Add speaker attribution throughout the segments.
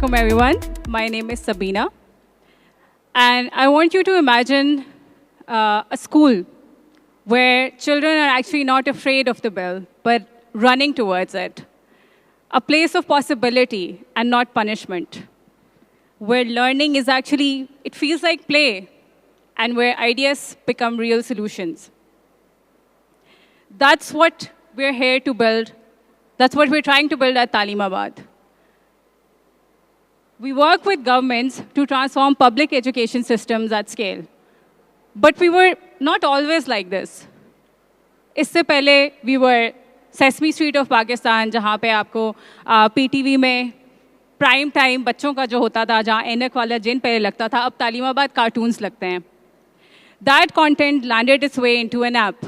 Speaker 1: welcome everyone. My name is Sabina. And I want you to imagine a school where children are actually not afraid of the bell, but running towards it. A place of possibility and not punishment, where learning is actually, it feels like play, and where ideas become real solutions. That's what we're here to build. That's what we're trying to build at Talimabad. We work with governments to transform public education systems at scale. But we were not always like this. इससे पहले we were Sesame Street of Pakistan, जहाँ पे आपको PTV में prime time बच्चों का जो होता था, जहाँ ऐनक वाला जिन पहले लगता था, अब तालीमाबाद कार्टून्स लगते हैं. That content landed its way into an app.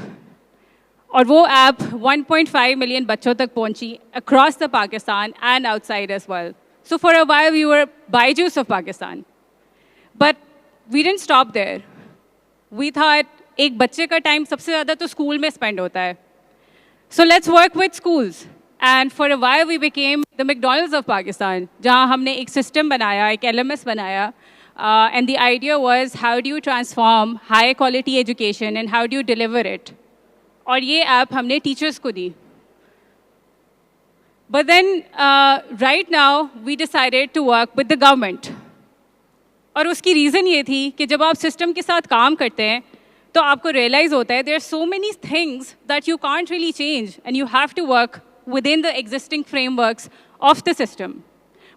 Speaker 1: और वो ऐप 1.5 million बच्चों तक पहुंची across the Pakistan and outside as well. So for a while, we were Byju's of Pakistan. But we didn't stop there. We thought, एक बच्चे का time सबसे ज़्यादा तो स्कूल में स्पेंड होता है. So let's work with schools. And for a while, we became the McDonald's of Pakistan, जहाँ हमने एक system बनाया, एक LMS बनाया. And the idea was, how do you transform high quality education and how do you deliver it? और ये app हमने teachers को दी. But then, right now, we decided to work with the government. और उसकी reason ये थी कि जब आप system के साथ काम करते हैं, तो आपको realize होता है there are so many things that you can't really change, and you have to work within the existing frameworks of the system.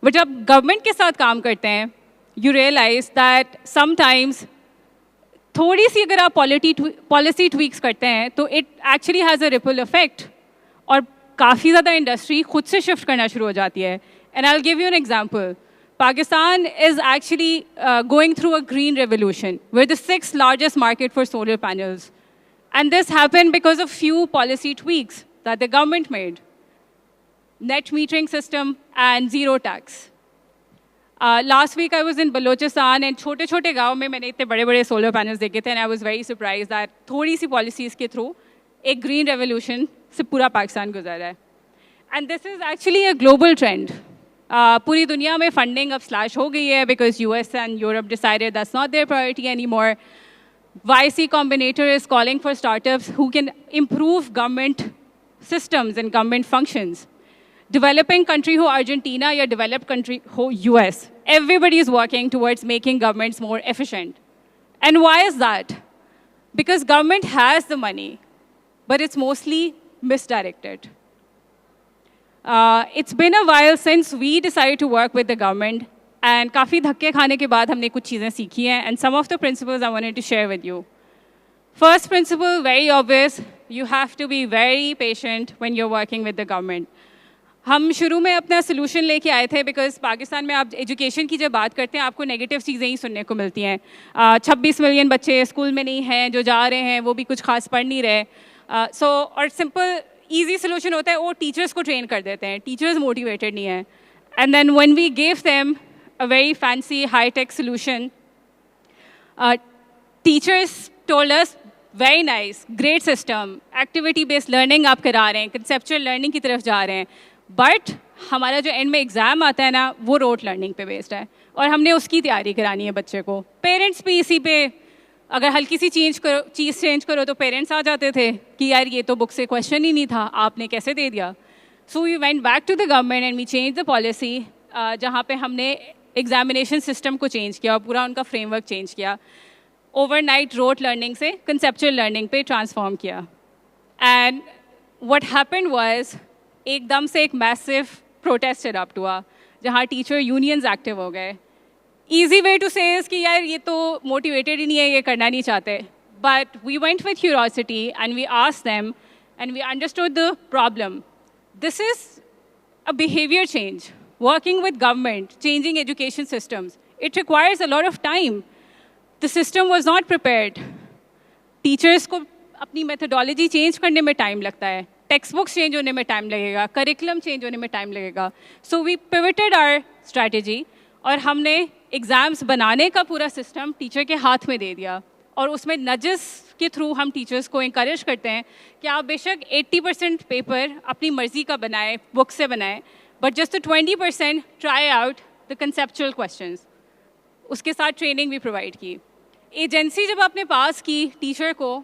Speaker 1: But जब government के साथ काम करते हैं, you realize that sometimes थोड़ी सी अगर आप policy tweaks करते हैं, तो it actually has a ripple effect. और काफ़ी ज़्यादा इंडस्ट्री खुद से शिफ्ट करना शुरू हो जाती है. And I'll give you an example. Pakistan is actually going through a green revolution. We're the 6th largest market for solar panels. And this happened because of few policy tweaks that the government made. Net metering system and zero tax. Last week I was in Balochistan and छोटे-छोटे गाँव में मैंने इतने बड़े-बड़े solar panels देखे थे, and I was very surprised that थोड़ी सी policies के through एक green revolution से पूरा पाकिस्तान गुजर रहा है. And this is actually a global trend. पूरी दुनिया में funding अब slash हो गई है because US and Europe decided that's not their priority anymore. YC Combinator is calling for startups who can improve government systems and government functions. Developing country हो Argentina या developed country हो US. Everybody is working towards making governments more efficient. And why is that? Because government has the money, but it's mostly misdirected. It's been a while since we decided to work with the government, and काफ़ी धक्के खाने के बाद हमने कुछ चीज़ें सीखी हैं, and some of the principles I wanted to share with you. First principle, very obvious, you have to be very patient when you're working with the government. हम शुरू में अपना solution लेके आए थे because पाकिस्तान में आप education की जब बात करते हैं आपको negative चीज़ें ही सुनने को मिलती हैं. 26 million बच्चे स्कूल में नहीं हैं, जो जा रहे हैं वो भी कुछ खास पढ़ नहीं रहे. So और simple easy solution होता है वो teachers को train कर देते हैं. Teachers motivated नहीं हैं. And then when we gave them a very fancy high-tech solution, teachers told us, very nice, great system, activity-based learning आप करा रहे हैं, conceptual learning की तरफ जा रहे हैं. But हमारा जो end में exam आता है ना, वो rote learning पे based है. और हमने उसकी तैयारी करानी है बच्चे को. Parents भी इसी पे, अगर हल्की सी चीज़ चेंज करो तो पेरेंट्स आ जाते थे कि यार ये तो बुक से क्वेश्चन ही नहीं था, आपने कैसे दे दिया. So we went back to the government and we change the policy, जहाँ पे हमने एग्जामिनेशन सिस्टम को चेंज किया और पूरा उनका फ्रेमवर्क चेंज किया. ओवरनाइट रोट लर्निंग से कंसेप्चुअल लर्निंग पे ट्रांसफॉर्म किया. एंड व्हाट हैपेंड वाज एकदम से एक मैसिव प्रोटेस्ट इरप्ट हुआ, जहाँ टीचर यूनियंस एक्टिव हो गए. Easy way to say is कि यार ये तो motivated ही नहीं है, ये करना नहीं चाहते. But we went with curiosity and we asked them and we understood the problem. This is a behavior change. Working with government, changing education systems, it requires a lot of time. The system was not prepared. Teachers को अपनी methodology change करने में time लगता है. Textbooks change होने में time लगेगा. Curriculum change होने में time लगेगा. So we pivoted our strategy और हमने एग्ज़ाम्स बनाने का पूरा सिस्टम टीचर के हाथ में दे दिया. और उसमें नजेस के थ्रू हम टीचर्स को इंकरेज करते हैं कि आप बेशक 80% पेपर अपनी मर्ज़ी का बनाएं, बुक से बनाएं, but just 20% try out the conceptual questions, उसके साथ ट्रेनिंग भी प्रोवाइड की। एजेंसी जब आपने पास की टीचर को,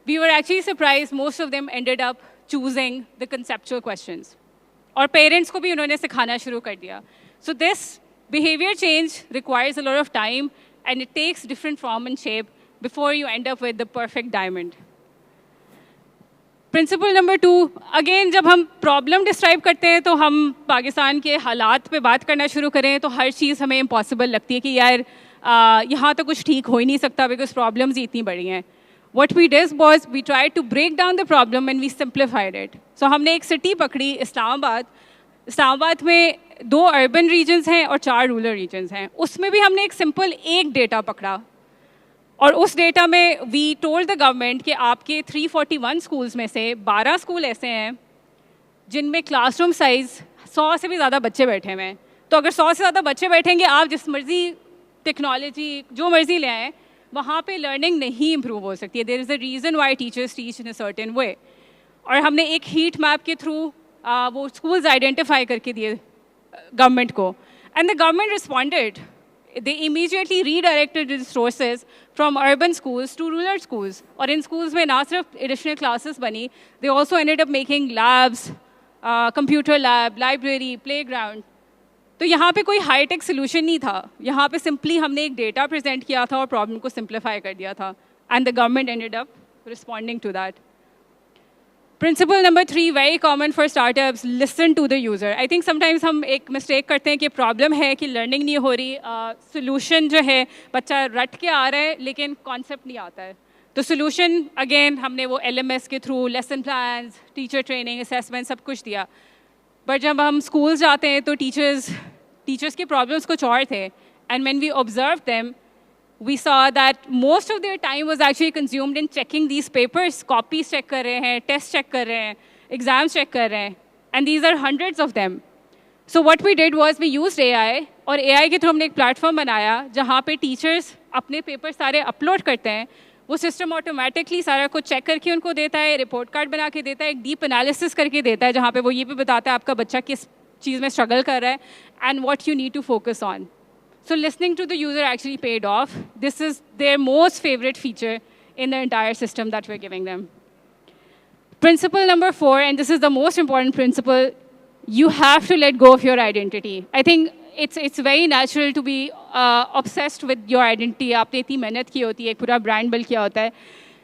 Speaker 1: we were actually surprise, most of them ended up choosing the conceptual questions, और पेरेंट्स को भी उन्होंने सिखाना शुरू कर दिया। So this behaviour change requires a lot of time and it takes different form and shape before you end up with the perfect diamond. Principle number 2, again जब हम प्रॉब्लम डिस्क्राइब करते हैं तो हम पाकिस्तान के हालात पे बात करना शुरू करें तो हर चीज़ हमें इम्पॉसिबल लगती है कि यार यहाँ तो कुछ ठीक हो ही नहीं सकता बिकॉज प्रॉब्लम्स इतनी बड़ी हैं। What we did was we tried to break down the problem and we simplified it. So हमने एक सिटी पकड़ी इस्लामाबाद। इस्लामाबाद में 2 अर्बन रीजन्स हैं और 4 रूरल रीजन्स हैं। उसमें भी हमने एक सिंपल एक डेटा पकड़ा और उस डेटा में वी टोल्ड द गवर्नमेंट कि आपके 341 स्कूल्स में से 12 स्कूल ऐसे हैं जिनमें क्लासरूम साइज़ 100 से भी ज़्यादा बच्चे बैठे हुए हैं। तो अगर 100 से ज़्यादा बच्चे बैठेंगे, आप जिस मर्ज़ी टेक्नोलॉजी जो मर्ज़ी ले आएँ, वहाँ पे लर्निंग नहीं इम्प्रूव हो सकती है। There is a reason why teachers teach in a certain way. और हमने एक हीट मैप के थ्रू वो स्कूल्स आइडेंटिफाई करके दिए गवर्नमेंट को, and the government responded. They immediately redirected resources from urban schools to rural schools, और इन स्कूल्स में ना सिर्फ एडिशनल क्लासेस बनी, they also ended up making labs, computer lab, library, playground. तो यहाँ पे कोई हाईटेक सोल्यूशन नहीं था, यहाँ पे सिंपली हमने एक डेटा प्रेजेंट किया था और प्रॉब्लम को सिंप्लीफाई कर दिया था, and the government ended up responding to that. Principle number 3, very common for startups, listen to the user. I think sometimes हम एक मिस्टेक करते हैं कि प्रॉब्लम है कि लर्निंग नहीं हो रही, सोल्यूशन जो है बच्चा रट के आ रहा है लेकिन कॉन्सेप्ट नहीं आता है। तो सोल्यूशन अगेन हमने वो LMS के through lesson plans, teacher training, assessment सब कुछ दिया। बट जब हम स्कूल जाते हैं तो टीचर्स के प्रॉब्लम्स कुछ और थे, and when we observe them we saw that most of their time was actually consumed in checking these papers. Copies check कर रहे हैं, टेस्ट चेक कर रहे हैं, एग्जाम्स चेक कर रहे हैं, and these are hundreds of them. So what we did was we used AI, और AI के थ्रू हमने एक प्लेटफॉर्म बनाया जहाँ पे टीचर्स अपने पेपर सारे अपलोड करते हैं। वो सिस्टम ऑटोमेटिकली सारा कुछ चेक करके उनको देता है, रिपोर्ट कार्ड बना के देता है, एक डीप एनालिसिस करके देता है जहाँ पे वो ये भी बताता है आपका बच्चा किस चीज़ में स्ट्रगल कर रहा है and what you need to focus on. So listening to the user actually paid off. This is their most favourite feature in the entire system that we are giving them. Principle number 4, and this is the most important principle, you have to let go of your identity. I think it's very natural to be obsessed with your identity. आपने इतनी मेहनत की होती है, एक पूरा brand build किया होता है,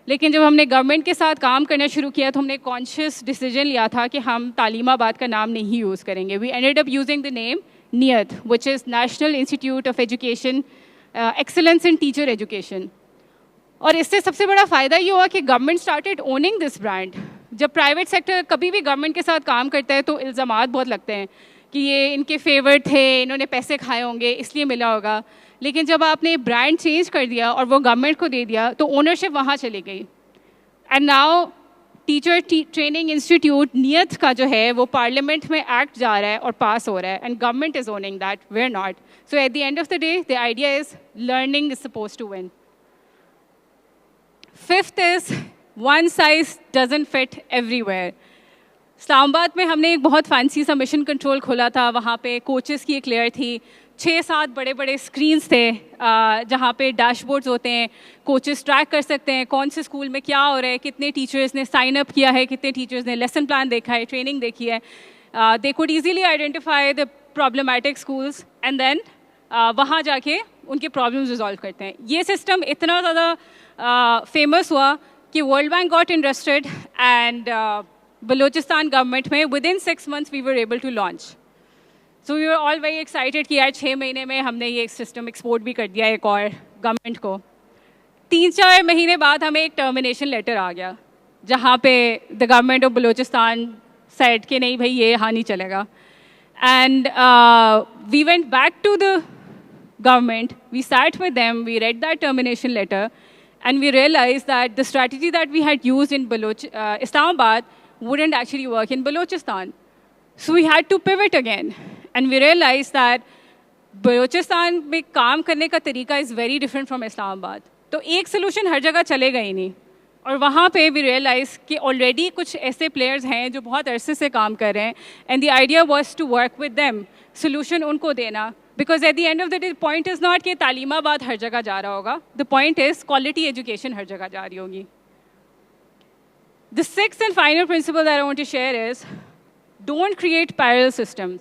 Speaker 1: लेकिन जब हमने गवर्नमेंट के साथ काम करना शुरू किया तो हमने कॉन्शियस डिसीजन लिया था कि हम तालीमाबाद का नाम नहीं यूज़ करेंगे। We ended up using the name NIETE, which is national institute of education excellence in teacher education. और इससे सबसे बड़ा फ़ायदा ये हुआ कि government started owning this brand. जब प्राइवेट सेक्टर कभी भी गवर्नमेंट के साथ काम करता है तो इल्ज़ामात बहुत लगते हैं कि ये इनके फेवर थे, इन्होंने पैसे खाए होंगे इसलिए मिला होगा, लेकिन जब आपने ब्रांड चेंज कर दिया और वो गवर्नमेंट को दे दिया तो ओनरशिप वहाँ चली गई। And now teacher training institute नियत का जो है वो पार्लियामेंट में एक्ट जा रहा है और पास हो रहा है, and government is owning that, we are not. So at the end of the day the idea is learning is suppose to win. Fifth is one size doesn't fit everywhere. Islamabad में हमने एक बहुत फैंसी सा mission control खोला था, वहाँ पे coaches की एक लेयर थी, 6-7 बड़े बड़े स्क्रीन्स थे जहाँ पे डैशबोर्ड्स होते हैं, कोचेस ट्रैक कर सकते हैं कौन से स्कूल में क्या हो रहा है, कितने टीचर्स ने साइन अप किया है, कितने टीचर्स ने लेसन प्लान देखा है, ट्रेनिंग देखी है। They could easily identify the problematic schools and then वहाँ जाके उनके प्रॉब्लम्स रिजॉल्व करते हैं। ये सिस्टम इतना ज़्यादा फेमस हुआ कि world bank got interested and Balochistan government में within 6 months we were able to launch. So we were all very excited कि यार 6 महीने में हमने ये सिस्टम एक्सपोर्ट भी कर दिया एक और गवर्नमेंट को। 3-4 महीने बाद हमें एक टर्मिनेशन लेटर आ गया जहाँ पे the government of Balochistan said कि नहीं भाई ये यहाँ नहीं चलेगा। And we went back to the government, we sat with them, we read that termination letter, and we realized that the strategy that we had used in Islamabad wouldn't actually work in Balochistan. So we had to pivot again, and we realized that Balochistan में काम करने का तरीका is very different from Islamabad. तो एक solution हर जगह चलेगा ही नहीं, और वहाँ पे we realized कि already कुछ ऐसे players हैं जो बहुत अरसे से काम कर रहे हैं, and the idea was to work with them, solution उनको देना, because at the end of the day point is not कि तालीमाबाद हर जगह जा रहा होगा, the point is quality education हर जगह जा रही होगी. The sixth and final principle that I want to share is don't create parallel systems.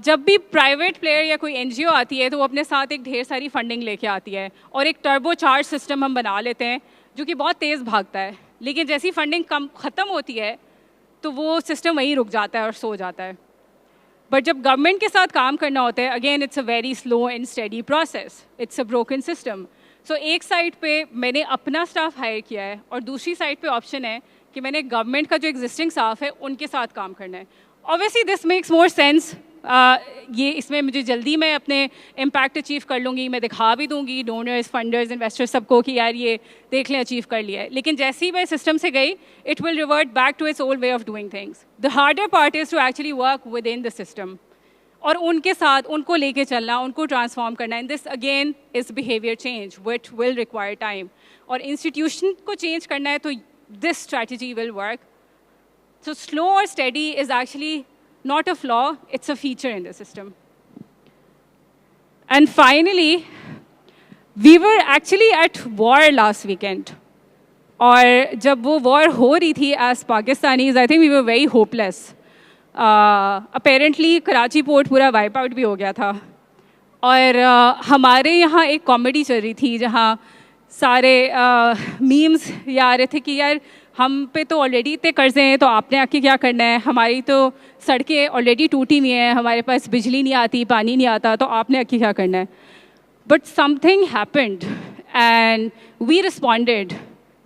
Speaker 1: जब भी प्राइवेट प्लेयर या कोई एनजीओ आती है तो वो अपने साथ एक ढेर सारी फंडिंग लेके आती है और एक टर्बो चार्ज सिस्टम हम बना लेते हैं जो कि बहुत तेज़ भागता है, लेकिन जैसी फंडिंग कम ख़त्म होती है तो वो सिस्टम वहीं रुक जाता है और सो जाता है. बट जब गवर्नमेंट के साथ काम करना होता है, again it's a very slow and steady process, it's a broken system. So एक साइड पे मैंने अपना स्टाफ हायर किया है और दूसरी साइड पे ऑप्शन है कि मैंने गवर्नमेंट का जो एग्जिस्टिंग स्टाफ है उनके साथ काम करना है. Obviously this makes more sense. ये इसमें मुझे जल्दी मैं अपने इम्पैक्ट अचीव कर लूँगी, मैं दिखा भी दूँगी डोनर्स, फंडर्स, इन्वेस्टर्स सबको कि यार ये देख लें अचीव कर लिया है. लेकिन जैसे ही मैं सिस्टम से गई, it will revert back to its old way of doing things. The harder part is to actually work within the system और उनके साथ उनको लेके चलना, उनको ट्रांसफॉर्म करना. And this again is behaviour change which will require time. और institution को चेंज करना है तो this strategy will work. So slow और steady is actually not a flaw, it's a feature in the system. And finally, we were actually at war last weekend. और जब वो war हो रही थी as Pakistanis, I think we were very hopeless. Apparently Karachi port पूरा wipe out भी हो गया था और हमारे यहाँ एक कॉमेडी चल रही थी जहाँ सारे मीम्स ये आ रहे थे कि यार हम पे तो ऑलरेडी इतने कर्जे हैं तो आपने आके क्या करना है, हमारी तो सड़कें ऑलरेडी टूटी हुई हैं, हमारे पास बिजली नहीं आती, पानी नहीं आता, तो आपने आके क्या करना है. But something happened and we responded.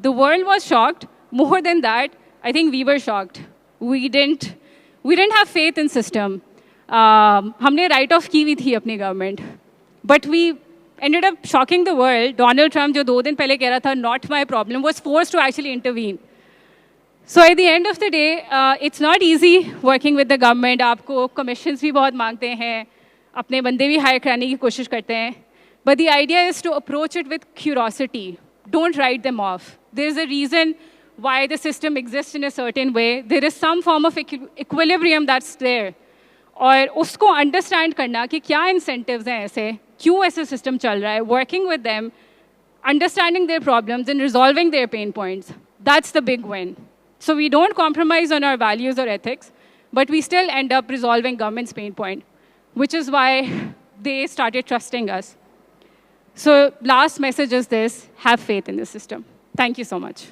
Speaker 1: The world was shocked. More than that I think we were shocked. We didn't have faith in system. हमने राइट ऑफ की हुई थी अपनी government, but we ended up shocking the world. Donald Trump, जो 2 दिन पहले कह रहा था not my problem, was forced to actually intervene. So at the end of the day, it's not easy working with the government. आपको commissions भी बहुत मांगते हैं, अपने बंदे भी hire कराने की कोशिश करते हैं. But the idea is to approach it with curiosity. Don't write them off. There is a reason why the system exists in a certain way. There is some form of equilibrium that's there. और उसको understand करना कि क्या incentives हैं ऐसे, क्यों ऐसे system चल रहा है, working with them, understanding their problems and resolving their pain points. That's the big win. So we don't compromise on our values or ethics, but we still end up resolving government's pain point, which is why they started trusting us. So last message is this: have faith in the system. Thank you so much.